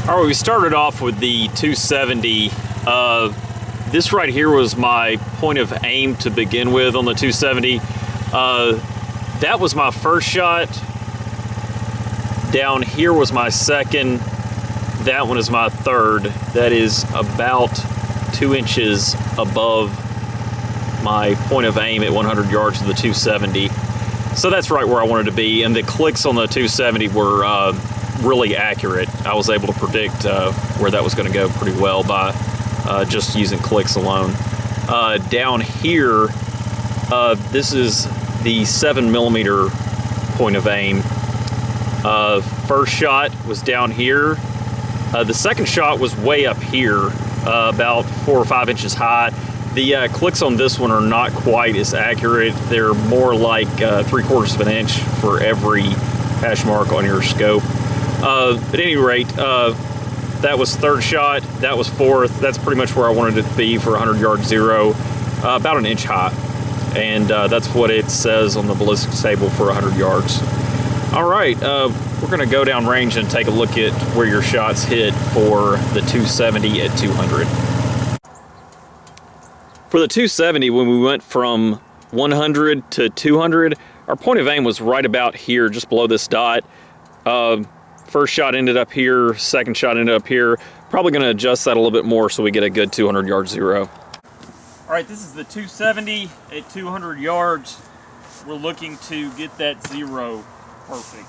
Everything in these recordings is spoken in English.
All right, we started off with the 270. This right here was my point of aim to begin with on the 270. That was my first shot. Down here was my second. That one is my third. That is about 2 inches above my point of aim at 100 yards with the 270. So that's right where I wanted to be. And the clicks on the 270 were really accurate. I was able to predict where that was going to go pretty well by just using clicks alone. Down here, this is the 7mm point of aim. First shot was down here. The second shot was way up here, about 4 or 5 inches high. The clicks on this one are not quite as accurate. They're more like 3/4 of an inch for every hash mark on your scope. At any rate, that was third shot, that was fourth. That's pretty much where I wanted it to be for 100-yard zero, about an inch high. And that's what it says on the ballistics table for 100 yards. All right, we're gonna go down range and take a look at where your shots hit for the 270 at 200. For the 270, when we went from 100 to 200, our point of aim was right about here, just below this dot. First shot ended up here, second shot ended up here. Probably gonna adjust that a little bit more so we get a good 200-yard zero. All right, this is the 270 at 200 yards. We're looking to get that zero perfect.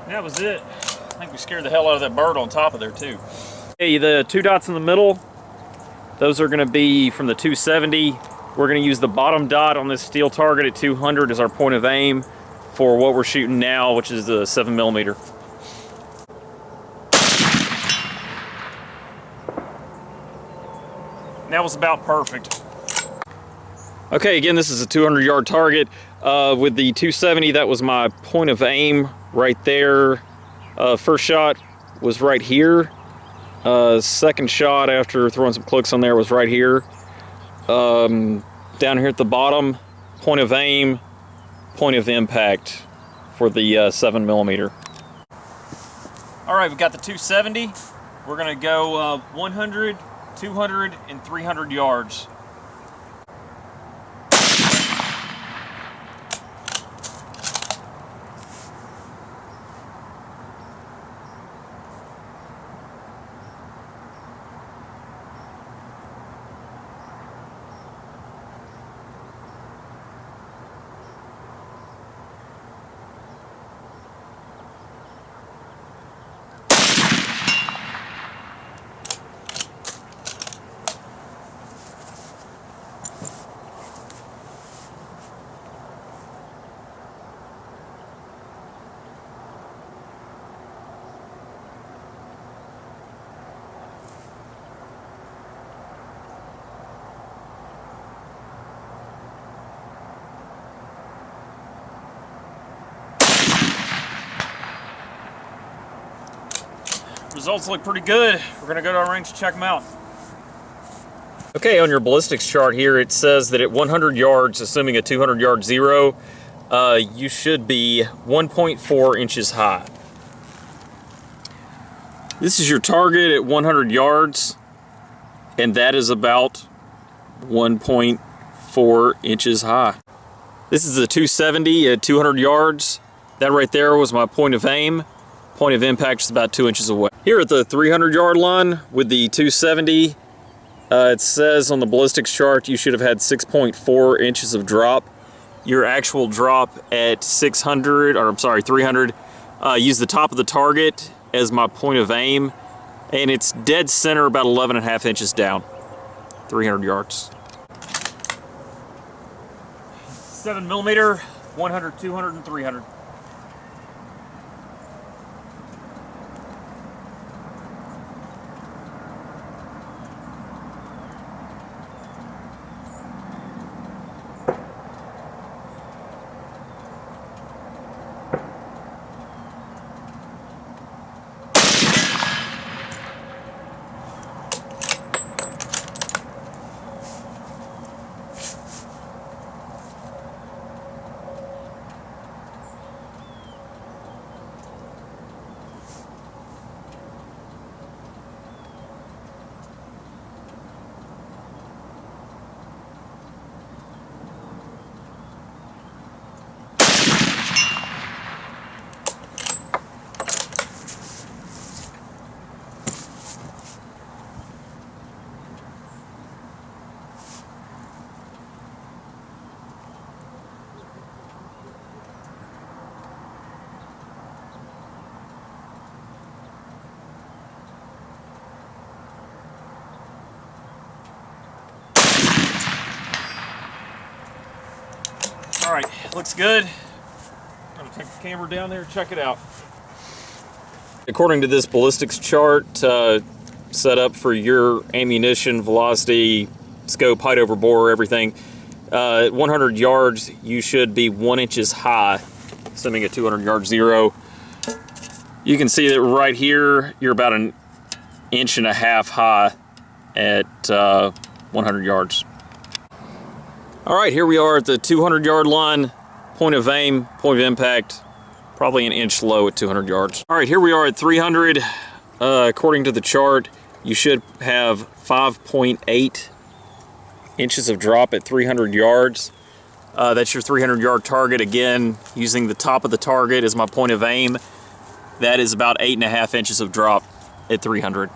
That was it. I think we scared the hell out of that bird on top of there too. Hey, the 2 dots in the middle, those are gonna be from the 270. We're gonna use the bottom dot on this steel target at 200 as our point of aim for what we're shooting now, which is the 7mm. That was about perfect. Okay, again, this is a 200-yard target. With the 270, that was my point of aim right there. First shot was right here. Second shot after throwing some clicks on there was right here. Down here at the bottom, point of aim, point of impact for the 7mm. All right, we've got the 270. We're gonna go 100, 200, and 300 yards. Results look pretty good. We're gonna go to our range to check them out. Okay, on your ballistics chart here, it says that at 100 yards, assuming a 200-yard zero, you should be 1.4 inches high. This is your target at 100 yards, and that is about 1.4 inches high. This is a 270 at 200 yards. That right there was my point of aim. Point of impact is about 2 inches away. Here at the 300-yard line with the 270, it says on the ballistics chart you should have had 6.4 inches of drop. Your actual drop at 300, use the top of the target as my point of aim, and it's dead center about 11.5 inches down, 300 yards. 7mm, 100, 200, and 300. right, looks good. I'm gonna take the camera down there and check it out. According to this ballistics chart, set up for your ammunition, velocity, scope, height over bore, everything, at 100 yards, you should be 1 inch high, assuming a 200 yard zero. You can see that right here, you're about 1.5 inches high at 100 yards. All right, here we are at the 200 yard line, point of aim, point of impact, probably 1 inch low at 200 yards. All right, here we are at 300. According to the chart, you should have 5.8 inches of drop at 300 yards. That's your 300 yard target. Again, using the top of the target as my point of aim, that is about 8.5 inches of drop at 300.